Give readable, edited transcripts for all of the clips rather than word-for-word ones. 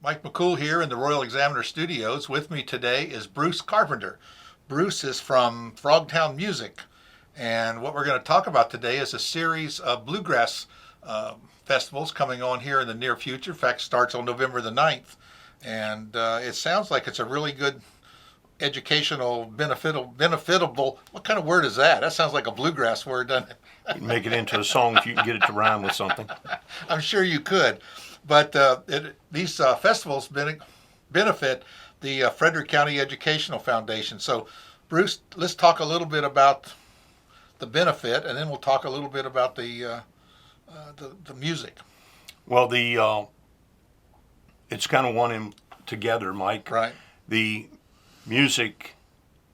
Mike McCool here in the Royal Examiner Studios. With me today is Bruce Carpenter. Bruce is from Frogtown Music, and what we're going to talk about today is a series of bluegrass festivals coming on here in the near future. In fact, starts on November the 9th, and it sounds like it's a really good educational, benefitable. What kind of word is that? That sounds like a bluegrass word, doesn't it? You can make it into a song if you can get it to rhyme with something. I'm sure you could. But these festivals benefit the Frederick County Educational Foundation. So, Bruce, let's talk a little bit about the benefit, and then we'll talk a little bit about the music. Well, it's kind of one in together, Mike. Right. The music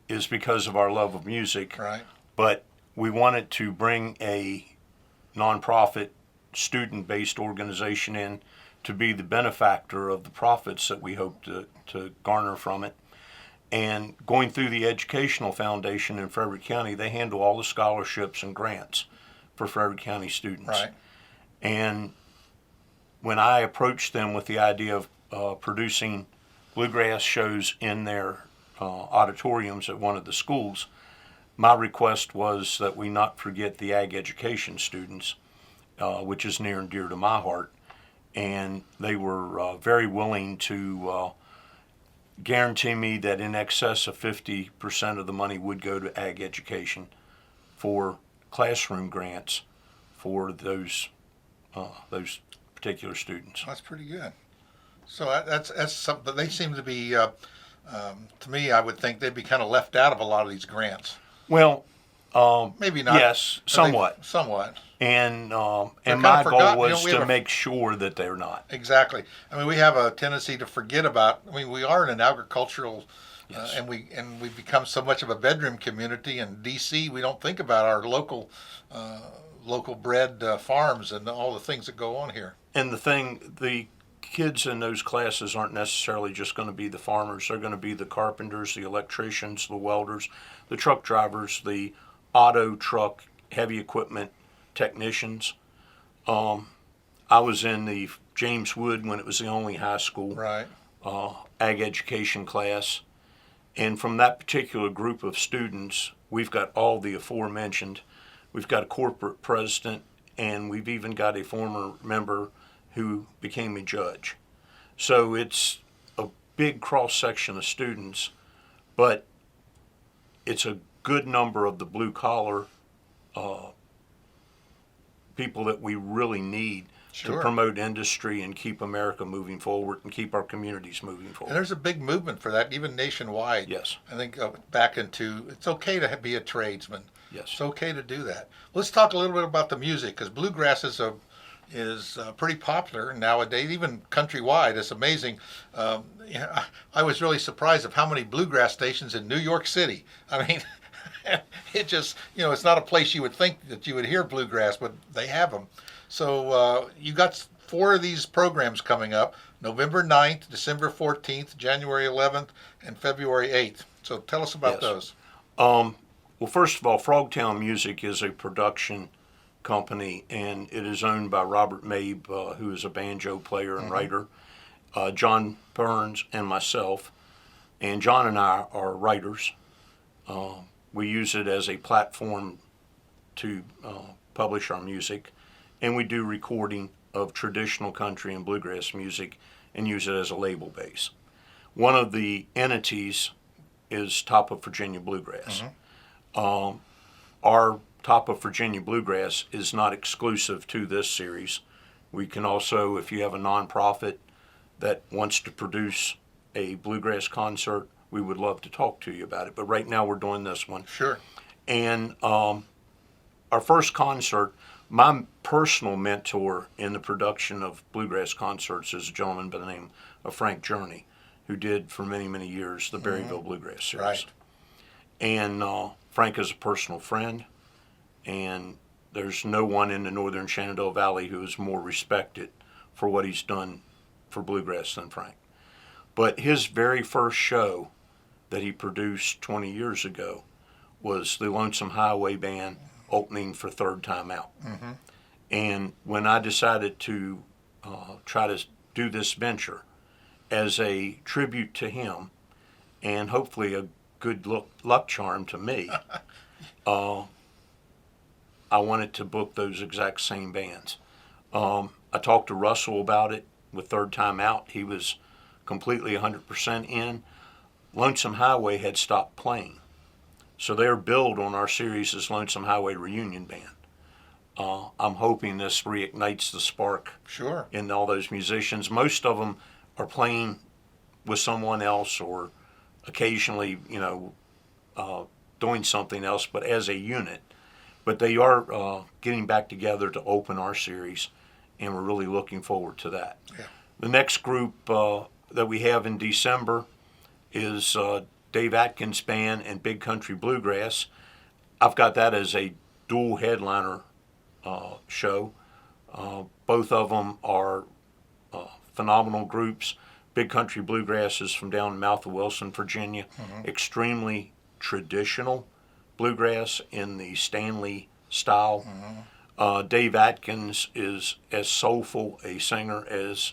is because of our love of music. Right. But we wanted to bring a nonprofit, student-based organization in to be the benefactor of the profits that we hope to garner from it. And going through the Educational Foundation in Frederick County, they handle all the scholarships and grants for Frederick County students. Right. And when I approached them with the idea of producing bluegrass shows in their auditoriums at one of the schools, my request was that we not forget the ag education students, which is near and dear to my heart. And they were very willing to guarantee me that in excess of 50% of the money would go to ag education for classroom grants for those particular students. That's pretty good. So that's something. They seem to be, to me, I would think they'd be kind of left out of a lot of these grants. Well, maybe not. Yes, somewhat. Somewhat. And They're my kind of goal forgotten. was We have to make sure that they're not. Exactly. I mean, we have a tendency to forget about. I mean, we are in an agricultural, Yes. and we've become so much of a bedroom community. In D.C., we don't think about our local bred farms and all the things that go on here. And the kids in those classes aren't necessarily just going to be the farmers. They're going to be the carpenters, the electricians, the welders, the truck drivers, the auto, truck, heavy equipment technicians. I was in the James Wood when it was the only high school Right. ag education class. And from that particular group of students, we've got all the aforementioned. We've got a corporate president, and we've even got a former member who became a judge. So it's a big cross-section of students, but it's a good number of the blue-collar people that we really need Sure. to promote industry and keep America moving forward and keep our communities moving forward. And there's a big movement for that, even nationwide. Yes. I think back into it's okay to be a tradesman. Yes. It's okay to do that. Let's talk a little bit about the music, because bluegrass is pretty popular nowadays, even countrywide. It's amazing. I was really surprised of how many bluegrass stations in New York City. I mean, it just, it's not a place you would think that you would hear bluegrass, but they have them. So you got 4 of these programs coming up: November 9th, December 14th, January 11th, and February 8th. So tell us about Yes. those. Well, first of all, Frogtown Music is a production company, and it is owned by Robert Mabe, who is a banjo player and writer, John Burns, and myself. And John and I are writers. We use it as a platform to publish our music, and we do recording of traditional country and bluegrass music and use it as a label base. One of the entities is Top of Virginia Bluegrass. Our Top of Virginia Bluegrass is not exclusive to this series. We can also, if you have a nonprofit that wants to produce a bluegrass concert, we would love to talk to you about it. But right now we're doing this one. Sure. And our first concert, my personal mentor in the production of bluegrass concerts is a gentleman by the name of Frank Journey, who did for many, many years the Berryville Bluegrass Series. Right. And Frank is a personal friend, and there's no one in the northern Shenandoah Valley who is more respected for what he's done for bluegrass than Frank. But his very first show that he produced 20 years ago was the Lonesome Highway Band opening for Third Time Out. And when I decided to try to do this venture as a tribute to him, and hopefully a good luck charm to me, I wanted to book those exact same bands. I talked to Russell about it with Third Time Out. He was completely 100% in. Lonesome Highway had stopped playing, so they're billed on our series as Lonesome Highway Reunion Band. I'm hoping this reignites the spark Sure. in all those musicians. Most of them are playing with someone else or occasionally, doing something else, but as a unit. But they are getting back together to open our series, and we're really looking forward to that. Yeah. The next group that we have in December is Dave Atkins Band and Big Country Bluegrass. I've got that as a dual headliner show. Both of them are phenomenal groups. Big Country Bluegrass is from down south of Wilson, Virginia. Extremely traditional bluegrass in the Stanley style. Dave Atkins is as soulful a singer as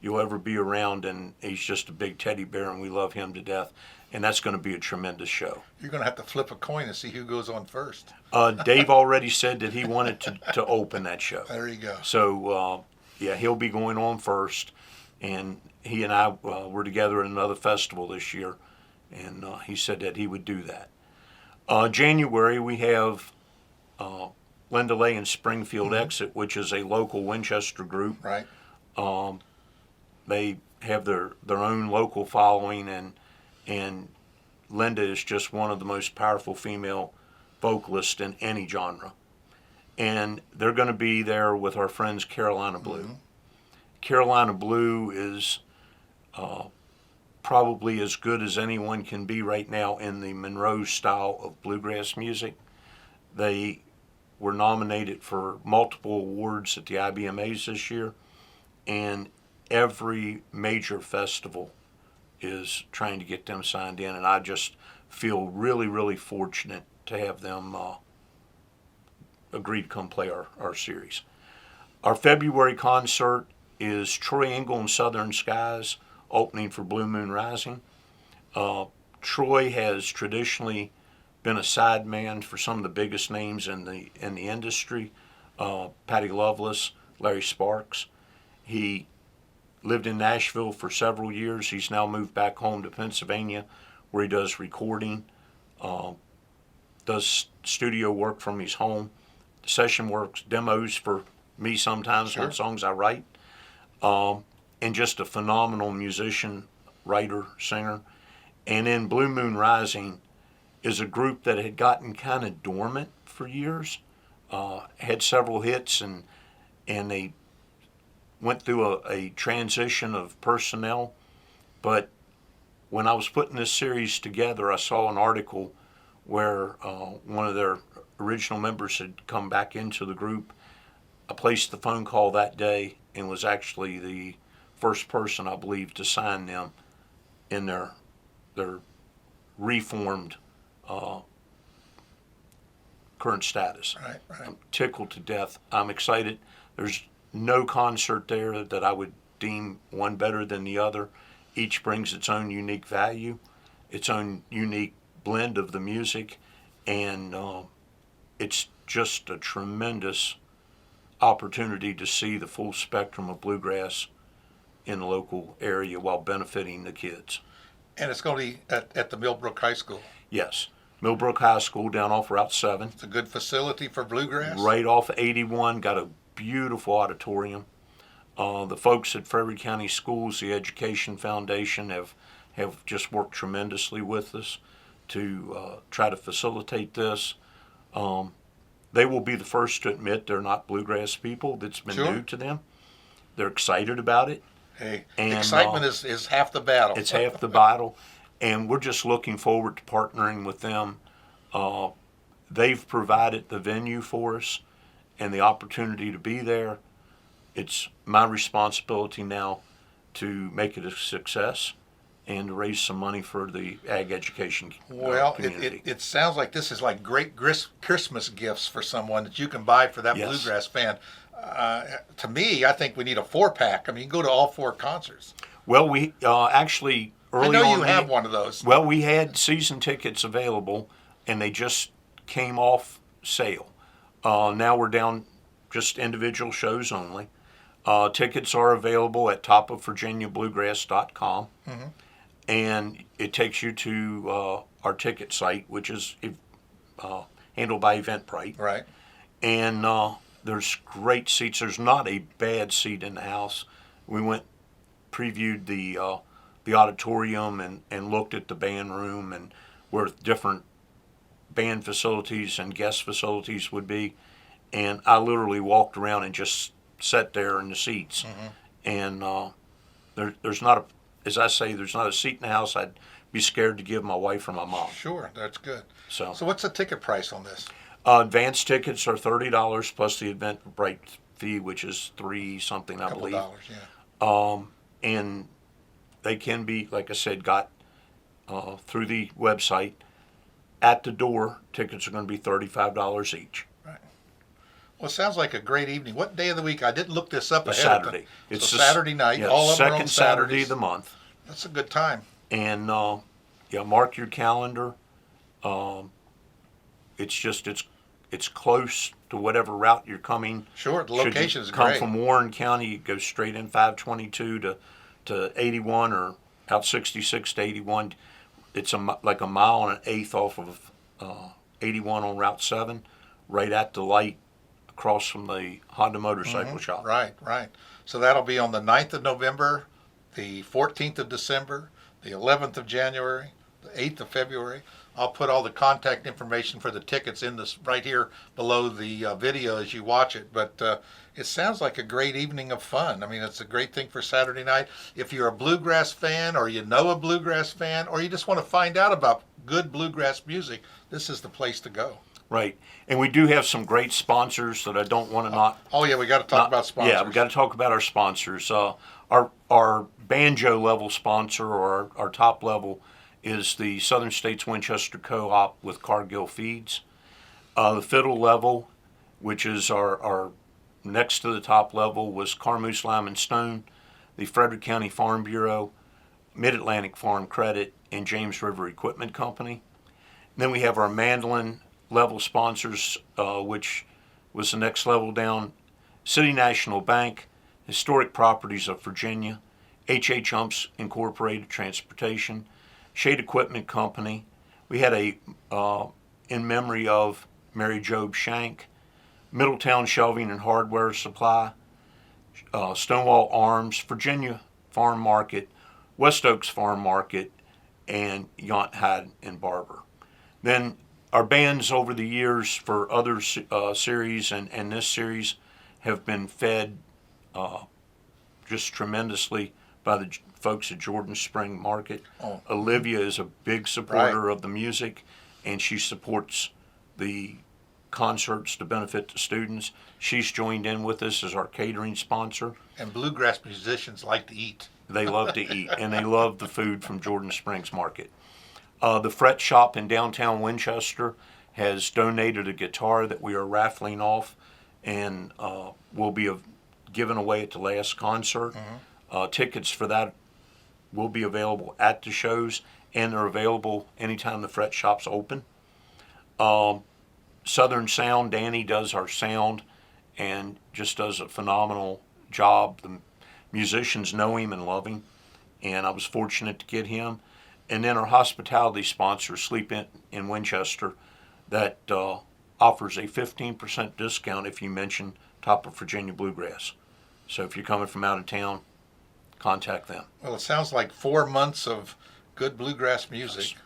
you'll ever be around, and he's just a big teddy bear, and we love him to death. And that's going to be a tremendous show. You're going to have to flip a coin to see who goes on first. Dave already said that he wanted to open that show. There you go. So, he'll be going on first. And he and I were together at another festival this year, and he said that he would do that. January, we have Linda Lay and Springfield Exit, which is a local Winchester group. Right. They have their own local following, and Linda is just one of the most powerful female vocalists in any genre. And they're going to be there with our friends Carolina Blue. Carolina Blue is probably as good as anyone can be right now in the Monroe style of bluegrass music. They were nominated for multiple awards at the IBMAs this year, and every major festival is trying to get them signed in, and I just feel really, really fortunate to have them agree to come play our series. Our February concert is Troy Engel and Southern Skies opening for Blue Moon Rising. Troy has traditionally been a sideman for some of the biggest names in the industry. Patty Loveless, Larry Sparks. He lived in Nashville for several years. He's now moved back home to Pennsylvania, where he does recording, does studio work from his home, session works, demos for me sometimes on songs I write, and just a phenomenal musician, writer, singer. And then Blue Moon Rising is a group that had gotten kind of dormant for years, had several hits, and they went through a transition of personnel. But when I was putting this series together, I saw an article where one of their original members had come back into the group. I placed the phone call that day and was actually the first person, I believe, to sign them in their reformed current status. Right. I'm tickled to death. I'm excited. There's no concert there that I would deem one better than the other. Each brings its own unique value, its own unique blend of the music, and it's just a tremendous opportunity to see the full spectrum of bluegrass in the local area while benefiting the kids. And it's going to be at the Millbrook High School. Yes, Millbrook High School down off Route 7. It's a good facility for bluegrass. Right off 81, got a beautiful auditorium. The folks at Frederick County Schools, the Education Foundation, have just worked tremendously with us to try to facilitate this. They will be the first to admit they're not bluegrass people. That's been new to them. They're excited about it. Hey, and, excitement is half the battle. It's half the battle, and we're just looking forward to partnering with them. They've provided the venue for us and the opportunity to be there. It's my responsibility now to make it a success and to raise some money for the ag education community. It sounds like this is like great Christmas gifts for someone that you can buy for that bluegrass band. To me, I think we need a 4-pack. I mean, you can go to all 4 concerts. Well, we actually I early know on you have one of those. Well, we had season tickets available, and they just came off sale. Now we're down just individual shows only. Tickets are available at topofvirginiabluegrass.com, and it takes you to our ticket site, which is handled by Eventbrite. Right. And there's great seats. There's not a bad seat in the house. We previewed the auditorium and looked at the band room and where different band facilities and guest facilities would be. And I literally walked around and just sat there in the seats. And there's not a, as I say, there's not a seat in the house I'd be scared to give my wife or my mom. Sure, that's good. So what's the ticket price on this? Advance tickets are $30 plus the Eventbrite fee, which is $3 something, I believe. $2, yeah. And they can be, like I said, got through the website. At the door, tickets are going to be $35 each. Right. Well, it sounds like a great evening. What day of the week? I didn't look this up ahead Saturday. of time. It's so Saturday night. Yeah, all of them are on second Saturday Saturdays. of the month. That's a good time. And mark your calendar. It's close to whatever route you're coming. Sure, the location is come great. from Warren County, you go straight in 522 to 81 or out 66 to 81. It's like a mile and an eighth off of 81 on Route 7, right at the light across from the Honda motorcycle shop. Right. So that'll be on the 9th of November, the 14th of December, the 11th of January, the 8th of February. I'll put all the contact information for the tickets in this right here below the video as you watch it. But it sounds like a great evening of fun. I mean, it's a great thing for Saturday night. If you're a bluegrass fan, or you know a bluegrass fan, or you just want to find out about good bluegrass music, this is the place to go. Right. And we do have some great sponsors that I don't want to not. Oh yeah, we got to talk about sponsors. Yeah, we got to talk about our sponsors. Our banjo level sponsor, or our top level, is the Southern States Winchester Co-op with Cargill Feeds. The fiddle level, which is our next to the top level, was Carmoose Lime and Stone, the Frederick County Farm Bureau, Mid-Atlantic Farm Credit, and James River Equipment Company. And then we have our mandolin level sponsors, which was the next level down, City National Bank, Historic Properties of Virginia, H.H. Humps Incorporated Transportation, Shade Equipment Company. We had in memory of Mary Job Shank, Middletown Shelving and Hardware Supply, Stonewall Arms, Virginia Farm Market, West Oaks Farm Market, and Yount Hyde and Barber. Then our bands over the years for other series and this series have been fed just tremendously by the folks at Jordan Spring Market. Oh. Olivia is a big supporter of the music, and she supports the concerts to benefit the students. She's joined in with us as our catering sponsor. And bluegrass musicians like to eat. They love to eat, and they love the food from Jordan Springs Market. The Fret Shop in downtown Winchester has donated a guitar that we are raffling off, and will be given away at the last concert. Tickets for that will be available at the shows, and they're available anytime the Fret Shop's open. Southern Sound, Danny does our sound and just does a phenomenal job. The musicians know him and love him, and I was fortunate to get him. And then our hospitality sponsor, Sleep in Winchester, that offers a 15% discount if you mention Top of Virginia Bluegrass. So if you're coming from out of town, contact them. Well, it sounds like 4 months of good bluegrass music,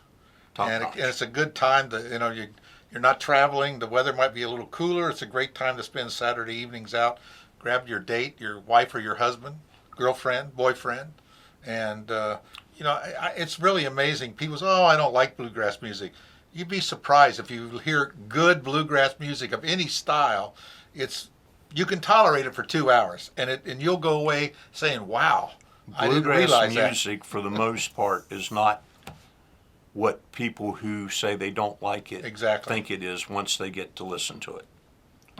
and Top-notch. it's a good time to you're not traveling. The weather might be a little cooler. It's a great time to spend Saturday evenings out. Grab your date, your wife or your husband, girlfriend, boyfriend, and it's really amazing. People say, "Oh, I don't like bluegrass music." You'd be surprised if you hear good bluegrass music of any style. You can tolerate it for 2 hours, and you'll go away saying, "Wow, I didn't realize Bluegrass that." music, for the most part, is not what people who say they don't like it Exactly. think it is once they get to listen to it.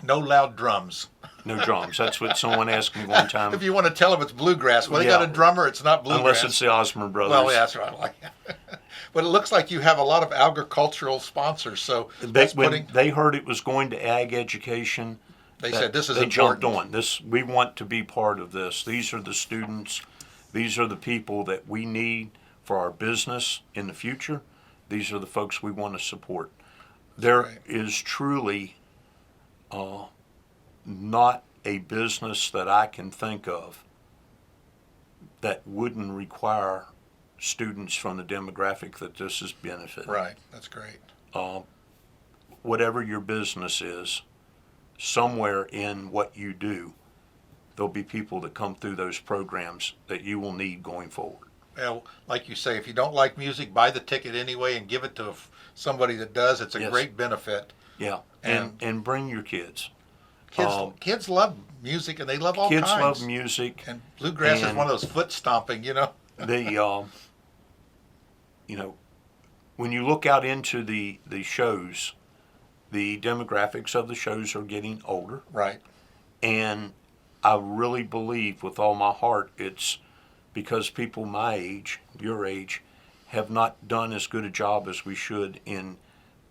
No loud drums. No drums. That's what someone asked me one time. If you want to tell them it's bluegrass, well, they got a drummer. It's not bluegrass. Unless it's the Osmond Brothers. Well, yeah, that's right. But it looks like you have a lot of agricultural sponsors. So when they heard it was going to ag education, they said this is they important. jumped on this. We want to be part of this. These are the students. These are the people that we need for our business in the future. These are the folks we want to support. There is truly not a business that I can think of that wouldn't require students from the demographic that this is benefiting. Right, that's great. Whatever your business is, somewhere in what you do, there'll be people that come through those programs that you will need going forward. Well, like you say, if you don't like music, buy the ticket anyway and give it to somebody that does. It's a great benefit. Yeah, and bring your kids. Kids love music, and they love all kinds. Kids love music. And bluegrass is one of those foot stomping, When you look out into the shows, the demographics of the shows are getting older. Right. And I really believe with all my heart it's because people my age, your age, have not done as good a job as we should in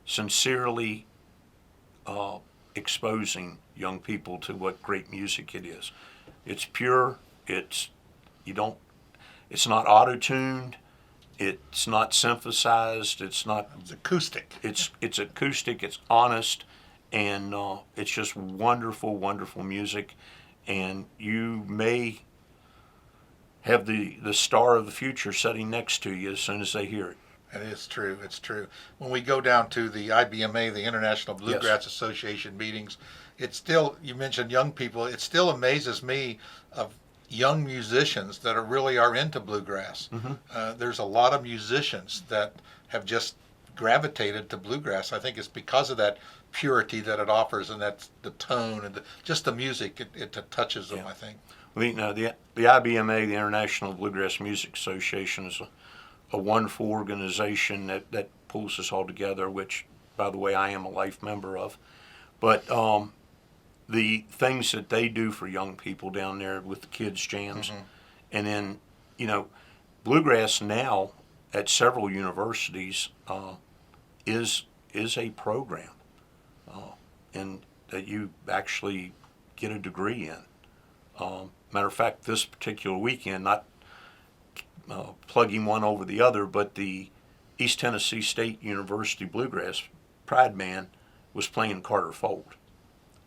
sincerely exposing young people to what great music it is. It's pure. It's not auto-tuned. It's not synthesized. It's acoustic. It's acoustic. It's honest, and it's just wonderful, wonderful music. And you may have the star of the future sitting next to you as soon as they hear it. It is true. It's true. When we go down to the IBMA, the International Bluegrass Association meetings, it's still, you mentioned young people, it still amazes me of young musicians that really are into bluegrass. Mm-hmm. There's a lot of musicians that have just gravitated to bluegrass. I think it's because of that purity that it offers, and that's the tone and just the music. It touches them, I think. Well, the IBMA, the International Bluegrass Music Association, is a wonderful organization that pulls us all together, which, by the way, I am a life member of. But the things that they do for young people down there with the kids' jams, mm-hmm. and then, bluegrass now at several universities is a program, and that you actually get a degree in. Matter of fact, this particular weekend, not plugging one over the other, but the East Tennessee State University Bluegrass Pride Band was playing Carter Fold.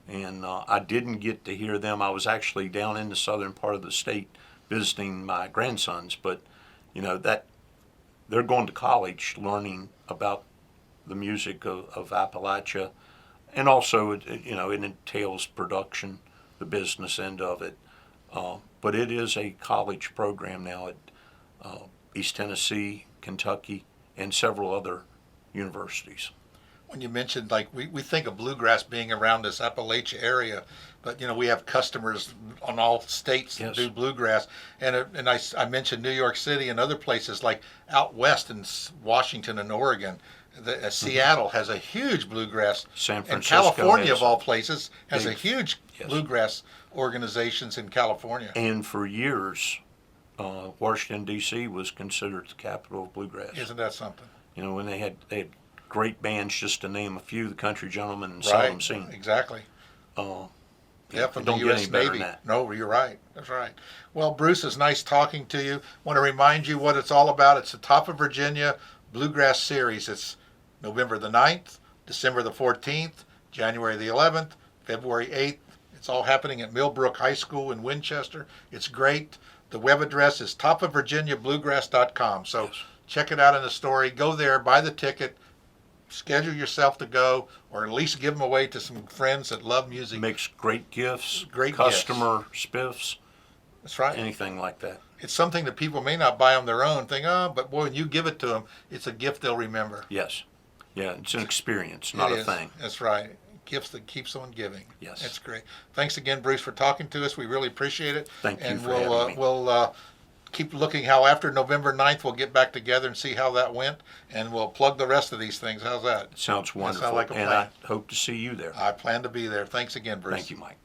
And I didn't get to hear them. I was actually down in the southern part of the state visiting my grandsons, but that they're going to college learning about the music of Appalachia, and also it entails production, the business end of it. But it is a college program now at East Tennessee, Kentucky, and several other universities. When you mentioned, we think of bluegrass being around this Appalachia area, but we have customers on all states that do bluegrass, and I mentioned New York City and other places like out west in Washington and Oregon. Seattle has a huge bluegrass. San Francisco, and California of all places has a huge bluegrass organizations in California. And for years, Washington D.C. was considered the capital of bluegrass. Isn't that something? When they had great bands, just to name a few, the Country Gentlemen and Seldom Seen. Exactly. From the U.S. Navy. No, you're right. That's right. Well, Bruce, it's nice talking to you. Want to remind you what it's all about. It's the Top of Virginia Bluegrass Series. It's November the 9th, December the 14th, January the 11th, February 8th. It's all happening at Millbrook High School in Winchester. It's great. The web address is topofvirginiabluegrass.com. So check it out in the story. Go there, buy the ticket. Schedule yourself to go, or at least give them away to some friends that love music. Makes great gifts, great customer spiffs. That's right. Anything like that. It's something that people may not buy on their own. Think, but boy, when you give it to them, it's a gift they'll remember. Yes. Yeah, it's an experience, not a thing. That's right. Gifts that keeps on giving. Yes. That's great. Thanks again, Bruce, for talking to us. We really appreciate it. Thank you for having me. We'll keep looking how after November 9th we'll get back together and see how that went, and we'll plug the rest of these things. How's that? Sounds wonderful. like a and plan. I hope to see you there. I plan to be there. Thanks again, Bruce. Thank you, Mike.